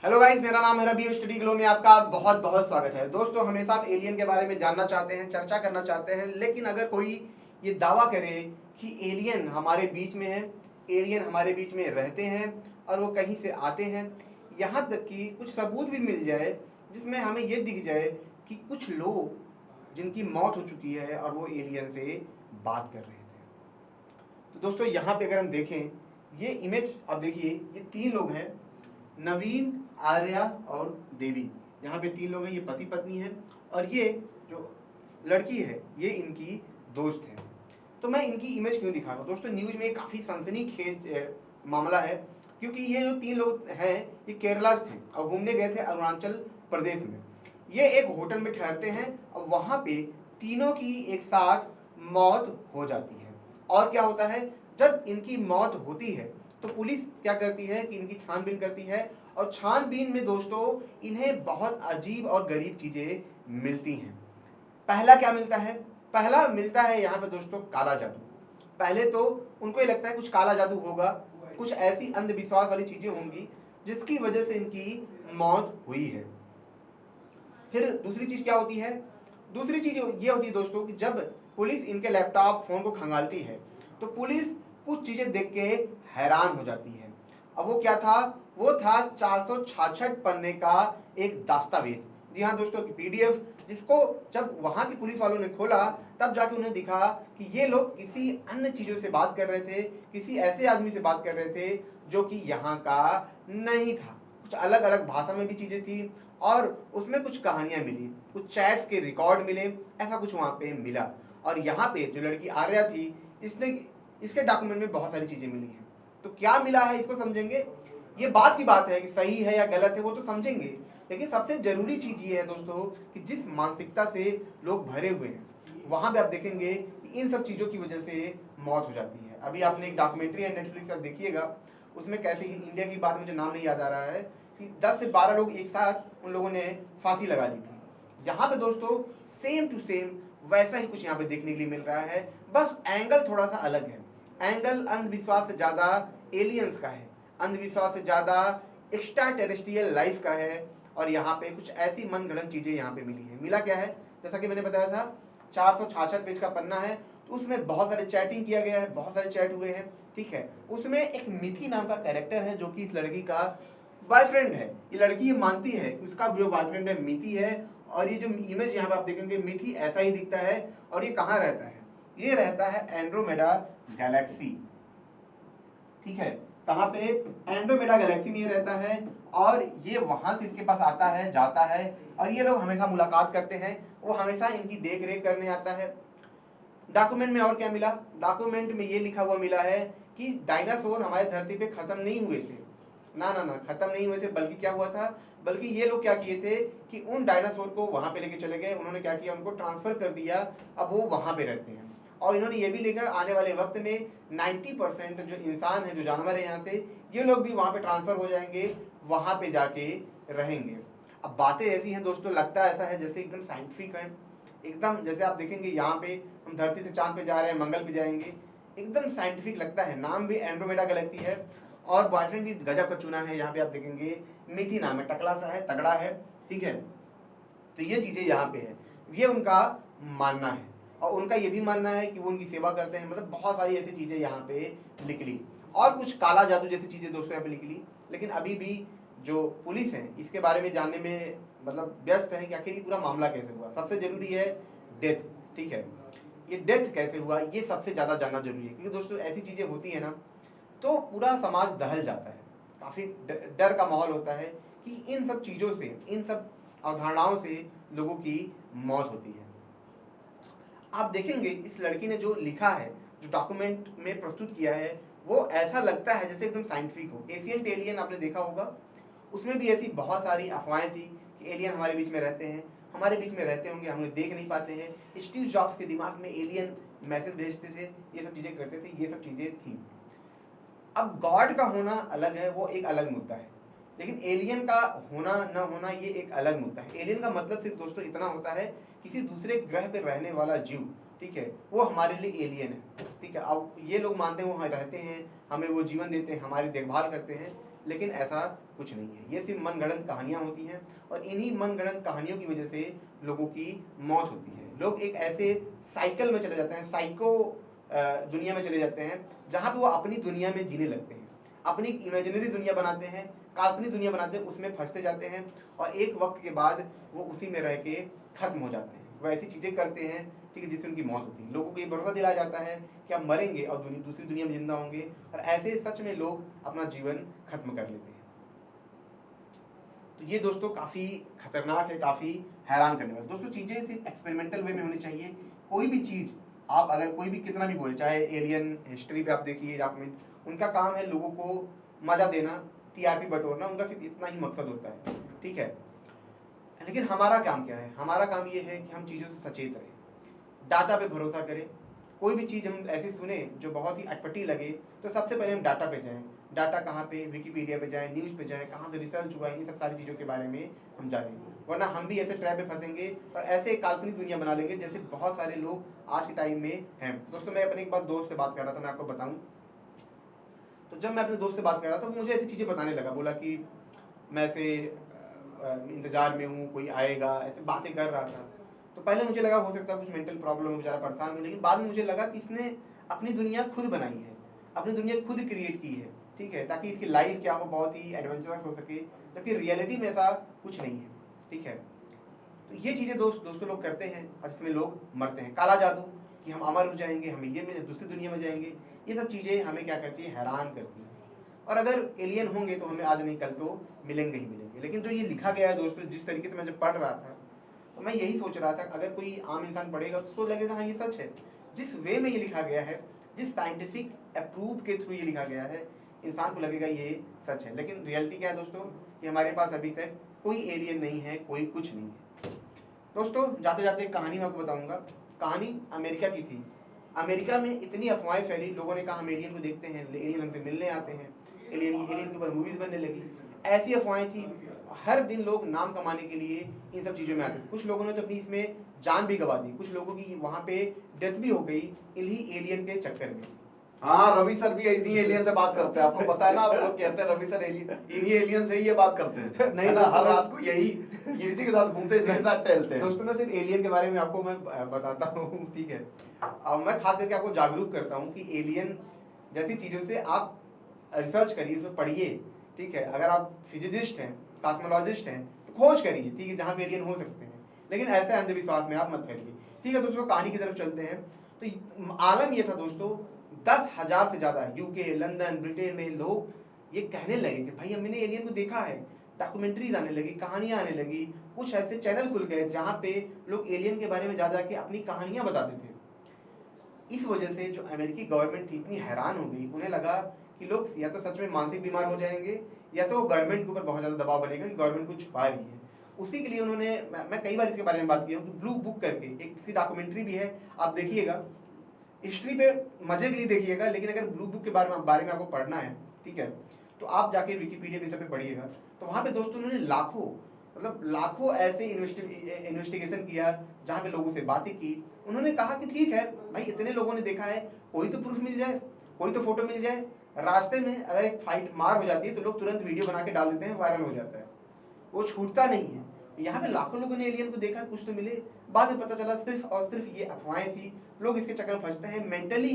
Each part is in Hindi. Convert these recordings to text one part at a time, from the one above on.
हेलो गाइस, मेरा नाम है रवि। स्टडी ग्लो में आपका बहुत बहुत स्वागत है। दोस्तों, हमेशा आप एलियन के बारे में जानना चाहते हैं, चर्चा करना चाहते हैं, लेकिन अगर कोई ये दावा करे कि एलियन हमारे बीच में है, एलियन हमारे बीच में रहते हैं और वो कहीं से आते हैं, यहाँ तक कि कुछ सबूत भी मिल जाए जिसमें हमें ये दिख जाए कि कुछ लोग जिनकी मौत हो चुकी है और वो एलियन से बात कर रहे थे। तो दोस्तों, यहाँ पे अगर हम देखें ये इमेज, अब देखिए ये 3 लोग हैं, नवीन, आर्या और देवी। यहाँ पे 3 लोग हैं, ये पति पत्नी हैं और ये जो लड़की है ये इनकी दोस्त है। तो मैं इनकी इमेज क्यों दिखा रहा हूँ दोस्तों, न्यूज में काफ़ी सनसनीखेज मामला है, क्योंकि ये जो 3 लोग हैं ये केरला से थे और घूमने गए थे अरुणाचल प्रदेश में। ये एक होटल में ठहरते हैं और वहाँ पे तीनों की एक साथ मौत हो जाती है। और क्या होता है, जब इनकी मौत होती है तो पुलिस क्या करती है कि इनकी छानबीन करती है और छानबीन में दोस्तों इन्हें बहुत अजीब और गरीब चीजें मिलती हैं। पहला क्या मिलता है, पहला मिलता है यहाँ पे दोस्तों काला जादू। पहले तो उनको ये लगता है कुछ काला जादू होगा, कुछ ऐसी अंधविश्वास वाली चीजें होंगी जिसकी वजह से इनकी मौत हुई है। फिर दूसरी चीज क्या होती है, दूसरी चीज ये होती है दोस्तों कि जब पुलिस इनके लैपटॉप फोन को खंगालती है तो पुलिस कुछ चीजें देख के हैरान हो जाती है। अब वो क्या था, वो था 466 पन्ने का एक दस्तावेज। जी हाँ दोस्तों, पीडीएफ, जिसको जब वहां की पुलिस वालों ने खोला तब जाके उन्हें दिखा कि ये लोग किसी अन्य चीजों से बात कर रहे थे, किसी ऐसे आदमी से बात कर रहे थे जो कि यहाँ का नहीं था। कुछ अलग अलग भाषा में भी चीजें थी और उसमें कुछ कहानियां मिली, कुछ चैट्स के रिकॉर्ड मिले, ऐसा कुछ वहां पे मिला। और यहाँ पे जो लड़की आर्या थी, इसने इसके डॉक्यूमेंट में बहुत सारी चीजें मिली हैं। तो क्या मिला है इसको समझेंगे। ये बात की बात है कि सही है या गलत है वो तो समझेंगे, लेकिन सबसे जरूरी चीज ये है दोस्तों कि जिस मानसिकता से लोग भरे हुए हैं वहां पे आप देखेंगे कि इन सब चीजों की वजह से मौत हो जाती है। अभी आपने एक डॉक्यूमेंट्री है नेटफ्लिक्स पर, देखिएगा, उसमें कैसे ही इंडिया की बात, मुझे नाम नहीं याद आ रहा है, कि 10 से 12 लोग एक साथ उन लोगों ने फांसी लगा ली थी। यहाँ पे दोस्तों सेम टू सेम वैसा ही कुछ यहाँ पे देखने के लिए मिल रहा है, बस एंगल थोड़ा सा अलग है। एंगल अंधविश्वास से ज्यादा एलियंस का है, अंधविश्वास से ज्यादा एक्स्ट्रा टेरेस्ट्रियल लाइफ का है। और यहाँ पे कुछ ऐसी मनगढ़ंत चीजें यहाँ पे मिली है। मिला क्या है, जैसा कि मैंने बताया था 466 पेज का पन्ना है, तो उसमें बहुत सारे चैटिंग किया गया है, बहुत सारे चैट हुए हैं, ठीक है। उसमें एक मिथि नाम का कैरेक्टर है जो कि इस लड़की का बॉयफ्रेंड है। ये लड़की ये मानती है कि उसका जो बॉयफ्रेंड है मिथि है। और ये जो इमेज यहाँ पे आप देखेंगे मिथि ऐसा ही दिखता है। और ये कहाँ रहता है, ये रहता है एंड्रोमेडा गैलेक्सी, ठीक है। कहाँ पे, एंड्रोमेडा गैलेक्सी में ये रहता है और ये वहां से इसके पास आता है, जाता है और ये लोग हमेशा मुलाकात करते हैं। वो हमेशा इनकी देख रेख करने आता है। डॉक्यूमेंट में और क्या मिला, डॉक्यूमेंट में ये लिखा हुआ मिला है कि डायनासोर हमारे धरती पे खत्म नहीं हुए थे, ना ना ना, खत्म नहीं हुए थे, बल्कि क्या हुआ था, बल्कि ये लोग क्या किए थे कि उन डायनासोर को वहां पे लेके चले गए। उन्होंने क्या किया, उनको ट्रांसफर कर दिया, अब वो वहां पे रहते हैं। और इन्होंने ये भी लिखा आने वाले वक्त में 90% जो इंसान है, जो जानवर है यहाँ से, ये लोग भी वहां पे ट्रांसफर हो जाएंगे, वहां पे जाके रहेंगे। अब बातें ऐसी हैं दोस्तों, लगता ऐसा है जैसे एकदम साइंटिफिक है, एकदम जैसे आप देखेंगे यहाँ पे हम धरती से चांद पे जा रहे हैं, मंगल पे जाएंगे, एकदम साइंटिफिक लगता है। नाम भी एंड्रोमेडा गैलेक्सी है और बॉयफ्रेंड भी गजब का चुना है। यहाँ पे आप देखेंगे मिथि नाम है, टकला सा है, तगड़ा है, ठीक है। तो ये चीजें यहाँ पे है, ये उनका मानना है। और उनका ये भी मानना है कि वो उनकी सेवा करते हैं। मतलब बहुत सारी ऐसी चीजें यहाँ पे निकली और कुछ काला जादू जैसी चीजें दोस्तों यहाँ पे निकली। लेकिन अभी भी जो पुलिस है इसके बारे में जानने में मतलब व्यस्त है कि आखिर ये पूरा मामला कैसे हुआ। सबसे जरूरी है डेथ, ठीक है, ये डेथ कैसे हुआ ये सबसे ज्यादा जानना जरूरी है। क्योंकि दोस्तों ऐसी चीजें होती है ना तो पूरा समाज दहल जाता है, काफी डर का माहौल होता है कि इन सब चीजों से, इन सब अवधारणाओं से लोगों की मौत होती है। आप देखेंगे इस लड़की ने जो लिखा है, जो डॉक्यूमेंट में प्रस्तुत किया है, वो ऐसा लगता है जैसे एकदम साइंटिफिक हो। एशियंट एलियन आपने देखा होगा, उसमें भी ऐसी बहुत सारी अफवाहें थी कि एलियन हमारे बीच में रहते हैं, हमारे बीच में रहते होंगे, हम उन्हें देख नहीं पाते हैं। स्टीव जॉब्स के दिमाग में एलियन मैसेज भेजते थे, ये सब चीजें करते थे, ये सब चीजें थी। अब गॉड का होना अलग है, वो एक अलग मुद्दा है, लेकिन एलियन का होना न होना ये एक अलग मुद्दा है। एलियन का मतलब सिर्फ दोस्तों इतना होता है, किसी दूसरे ग्रह पे रहने वाला जीव, ठीक है, वो हमारे लिए एलियन है, ठीक है। अब ये लोग मानते हैं वो रहते हैं, हमें वो जीवन देते हैं, हमारी देखभाल करते हैं, लेकिन ऐसा कुछ नहीं है, ये सिर्फ मनगढ़ंत कहानियां होती हैं और इन्हीं मनगढ़ंत कहानियों की वजह से लोगों की मौत होती है। लोग एक ऐसे साइकिल में चले जाते हैं, साइको दुनिया में चले जाते हैं जहां पे वो अपनी दुनिया में जीने लगते हैं, अपनी इमेजिनरी दुनिया बनाते हैं, काल्पनिक दुनिया बनाते हैं, उसमें फंसते जाते हैं और एक वक्त के बाद वो उसी में रह के खत्म हो जाते हैं। वो ऐसी चीजें करते हैं, ठीक है, जिससे उनकी मौत होती है। लोगों को ये भरोसा दिलाया जाता है कि आप मरेंगे और दूसरी दुनिया में जिंदा होंगे, और ऐसे सच में लोग अपना जीवन खत्म कर लेते हैं। तो ये दोस्तों काफी खतरनाक है, काफी हैरान करने वाला। दोस्तों चीजें सिर्फ एक्सपेरिमेंटल वे में होनी चाहिए। कोई भी चीज आप अगर कोई भी कितना भी बोले, चाहे एलियन हिस्ट्री पे आप देखिए, उनका काम है लोगों को मजा देना, टीआरपी बटोरना, उनका सिर्फ इतना ही मकसद होता है, ठीक है। लेकिन हमारा काम क्या है? हमारा काम ये है कि हम चीजों से सचेत रहें, डाटा पे भरोसा करें। कोई भी चीज हम ऐसी सुने जो बहुत ही अटपटी लगे तो सबसे पहले हम डाटा पे जाएं। डाटा कहाँ पे? विकिपीडिया पे जाएं, न्यूज पे जाएं, कहाँ से रिसर्च हुआ है, इन सब सारी चीजों के बारे में हम जानें। वरना हम भी ऐसे ट्रैप में फंसेंगे और ऐसे काल्पनिक दुनिया बना लेंगे जैसे बहुत सारे लोग आज के टाइम में हैं। दोस्तों मैं अपने एक बार दोस्त से बात कर रहा था, मैं आपको बताऊं। तो जब मैं अपने दोस्त से बात कर रहा था, वो मुझे ऐसी चीजें बताने लगा, बोला कि मैं ऐसे इंतजार में हूँ, कोई आएगा, ऐसे बातें कर रहा था। तो पहले मुझे लगा हो सकता है कुछ मेंटल प्रॉब्लम, बेचारा परेशान हो, लेकिन बाद में मुझे लगा कि इसने अपनी दुनिया खुद बनाई है, अपनी दुनिया खुद क्रिएट की है, ठीक है, ताकि इसकी लाइफ क्या हो, बहुत ही एडवेंचरस हो सके, जबकि रियलिटी में ऐसा कुछ नहीं है, ठीक है। तो ये चीजें दोस्तों लोग करते हैं और इसमें लोग मरते हैं। काला जादू कि हम अमर हो जाएंगे, हम ये में दूसरी दुनिया में जाएंगे, ये सब चीजें हमें क्या करती है? हैरान करती है। और अगर एलियन होंगे तो हमें आज नहीं कल तो मिलेंगे ही मिलेंगे। लेकिन जो ये लिखा गया है दोस्तों, जिस तरीके से मैं जब पढ़ रहा था तो मैं यही सोच रहा था, अगर कोई आम इंसान पढ़ेगा तो उसको लगेगा हाँ ये सच है। जिस वे में ये लिखा गया है, जिस साइंटिफिक अप्रूव के थ्रू ये लिखा गया है, इंसान को लगेगा ये सच है। लेकिन रियलिटी क्या है दोस्तों? कि हमारे पास अभी तक कोई एलियन नहीं है, कोई कुछ नहीं है। दोस्तों जाते जाते एक कहानी मैं आपको बताऊंगा। कहानी अमेरिका की थी। अमेरिका में इतनी अफवाहें फैली, लोगों ने कहा हम एलियन को देखते हैं, एलियन हमसे मिलने आते हैं, एलियन के ऊपर मूवीज बनने लगी। ऐसी अफवाहें थी, हर दिन लोग नाम कमाने के लिए इन सब चीजों में आते थे। कुछ लोगों ने तो अपनी इसमें जान भी गंवा दी, कुछ लोगों की वहां पे डेथ भी हो गई इन्हीं एलियन के चक्कर में। हाँ, रवि सर भी इन्हीं एलियन से बात करते हैं, आपको पता है ना। आप लोग कहते हैं रवि सर इन्हीं एलियन से ही ये बात करते हैं, नहीं ना? हर रात को यही इसी के साथ घूमते, इसी के साथ टहलते हैं। दोस्तों मैं सिर्फ एलियन के बारे में आपको मैं बताता हूँ, ठीक है। अब मैं खास करके आपको जागरूक करता हूँ कि एलियन जैसी चीजों से आप रिसर्च करिए, उसमें पढ़िए, ठीक है। अगर आप फिजिसिस्ट हैं, कॉस्मोलॉजिस्ट हैं तो खोज करिए, ठीक है, जहाँ पे एलियन हो सकते हैं। लेकिन ऐसे अंधविश्वास में आप मत फैलिए, ठीक है। दोस्तों कहानी की तरफ चलते हैं। तो आलम ये था दोस्तों, 10,000 से ज्यादा यूके, लंदन, ब्रिटेन में लोग ये कहने लगे कि भाई हमने एलियन को देखा है। डॉक्यूमेंट्रीज आने लगी, कहानियां आने लगी, कुछ ऐसे चैनल खुल गए जहाँ पे लोग एलियन के बारे में जा जाके अपनी कहानियां बताते थे। इस वजह से जो अमेरिकी गवर्नमेंट थी इतनी हैरान हो गई, उन्हें लगा कि लोग या तो सच में मानसिक बीमार हो जाएंगे या तो गवर्नमेंट के ऊपर बहुत ज्यादा दबाव बनेगा कि गवर्नमेंट कुछ छुपा रही है। उसी के लिए उन्होंने, मैं कई बार इसके बारे में बात की हूँ कि ब्लू बुक करके एक इसकी डॉक्यूमेंट्री भी है, आप देखिएगा। हिस्ट्री पे मजे के लिए देखिएगा, लेकिन अगर ब्लू बुक के बारे में आपको पढ़ना है, ठीक है, तो आप जाके विकिपीडिया पे पढ़िएगा। तो वहां पे दोस्तों उन्होंने लाखों ऐसे इन्वेस्टिगेशन किया, जहाँ पे लोगों से बातें की। उन्होंने कहा कि ठीक है भाई, इतने लोगों ने देखा है, कोई तो प्रूफ मिल जाए, कोई तो फोटो मिल जाए। रास्ते में अगर एक फाइट मार हो जाती है तो लोग तुरंत वीडियो बना के डाल देते हैं, वायरल हो जाता है, वो छूटता नहीं है। यहाँ पे लाखों लोगों ने एलियन को देखा, कुछ तो मिले। बाद में पता चला सिर्फ और सिर्फ ये अफवाहें थी। लोग इसके चक्कर में फंसते हैं, मेंटली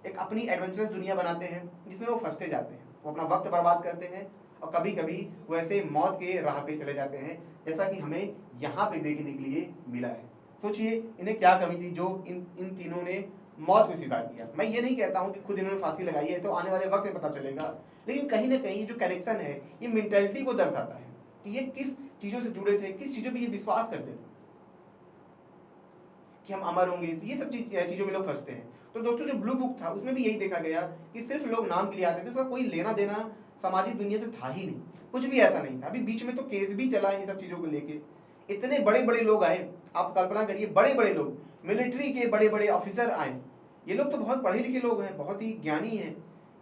एक अपनी एडवेंचरस दुनिया बनाते हैं जिसमें वो फंसते जाते हैं, वो अपना वक्त बर्बाद करते हैं और कभी कभी वो ऐसे मौत के राह पे चले जाते हैं, जैसा कि हमें यहाँ पे देखने के लिए मिला है। सोचिए इन्हें क्या कमी थी जो इन तीनों ने मौत को स्वीकार किया। मैं ये नहीं कहता हूँ कि खुद इन्होंने फांसी लगाई है, तो आने वाले वक्त में पता चलेगा, लेकिन कहीं ना कहीं जो कनेक्शन है ये मेंटेलिटी को दर्शाता है कि ये किस चीजों से जुड़े थे, किस चीजों पे ये विश्वास करते थे कि हम अमर होंगे। तो ये सब चीजों में लोग फंसते हैं। तो दोस्तों जो ब्लू बुक था उसमें भी यही देखा गया कि सिर्फ लोग नाम के लिए आते थे, उसका कोई लेना देना सामाजिक दुनिया से था ही नहीं, कुछ भी ऐसा नहीं था। अभी बीच में तो केस भी चला इन सब चीजों को लेके, इतने बड़े बड़े लोग आए, आप कल्पना करिए, बड़े बड़े लोग, मिलिट्री के बड़े बड़े ऑफिसर आए। ये लोग तो बहुत पढ़े लिखे लोग हैं, बहुत ही ज्ञानी हैं,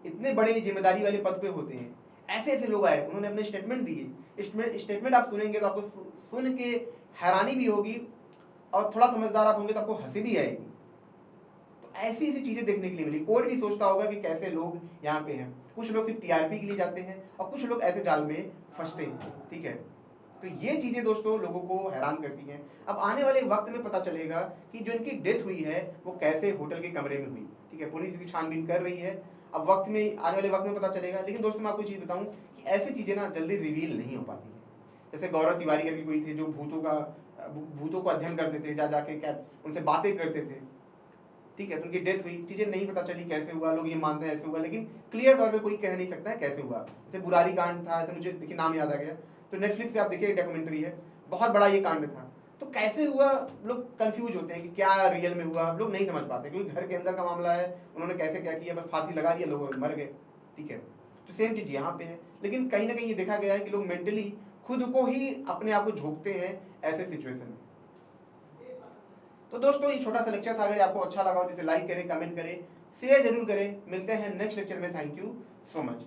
इतने बड़े जिम्मेदारी वाले पद पे होते हैं। ऐसे ऐसे लोग आए, उन्होंने अपने स्टेटमेंट दिए। स्टेटमेंट आप सुनेंगे तो आपको सुन के हैरानी भी होगी और थोड़ा समझदार आप होंगे तो आपको हंसी भी आएगी। तो ऐसी ऐसी चीजें देखने के लिए मिली। कोई भी सोचता होगा कि कैसे लोग यहाँ पे हैं। कुछ लोग सिर्फ टीआरपी के लिए जाते हैं और कुछ लोग ऐसे जाल में फंसते हैं, ठीक है। तो ये चीजें दोस्तों लोगों को हैरान करती हैं। अब आने वाले वक्त में पता चलेगा कि जो इनकी डेथ हुई है वो कैसे होटल के कमरे में हुई, ठीक है। पुलिस इसकी छानबीन कर रही है, अब वक्त में आने वाले वक्त में पता चलेगा। लेकिन दोस्तों मैं आपको चीज बताऊं कि ऐसी चीजें ना जल्दी रिवील नहीं हो पाती है। जैसे गौरव तिवारी करके कोई थे जो भूतों को अध्ययन करते थे, जा जाके क्या उनसे बातें करते थे, ठीक है। तो उनकी डेथ हुई, चीजें नहीं पता चली कैसे हुआ, लोग ये मानते हैं ऐसे हुआ, लेकिन क्लियर तौर पे कोई कह नहीं सकता है कैसे हुआ। जैसे बुरारी कांड था, ऐसे मुझे देखिए नाम याद आ गया, तो नेटफ्लिक्स पे आप देखिए डॉक्यूमेंट्री है, बहुत बड़ा ये कांड था। तो कैसे हुआ लोग कंफ्यूज होते हैं कि क्या रियल में हुआ, लोग नहीं समझ पाते क्योंकि घर के अंदर का मामला है, उन्होंने कैसे क्या किया, बस फांसी लगा दिया, लोग मर गए, ठीक है। तो सेम चीज यहाँ पे है, लेकिन कहीं ना कहीं ये देखा गया है कि लोग मेंटली खुद को ही अपने आप को झोंकते हैं ऐसे सिचुएशन में। तो दोस्तों ये छोटा सा लेक्चर था, अगर आपको अच्छा लगा हो तो इसे लाइक करें, कमेंट करें, शेयर जरूर करें। मिलते हैं नेक्स्ट लेक्चर में। Thank you so much.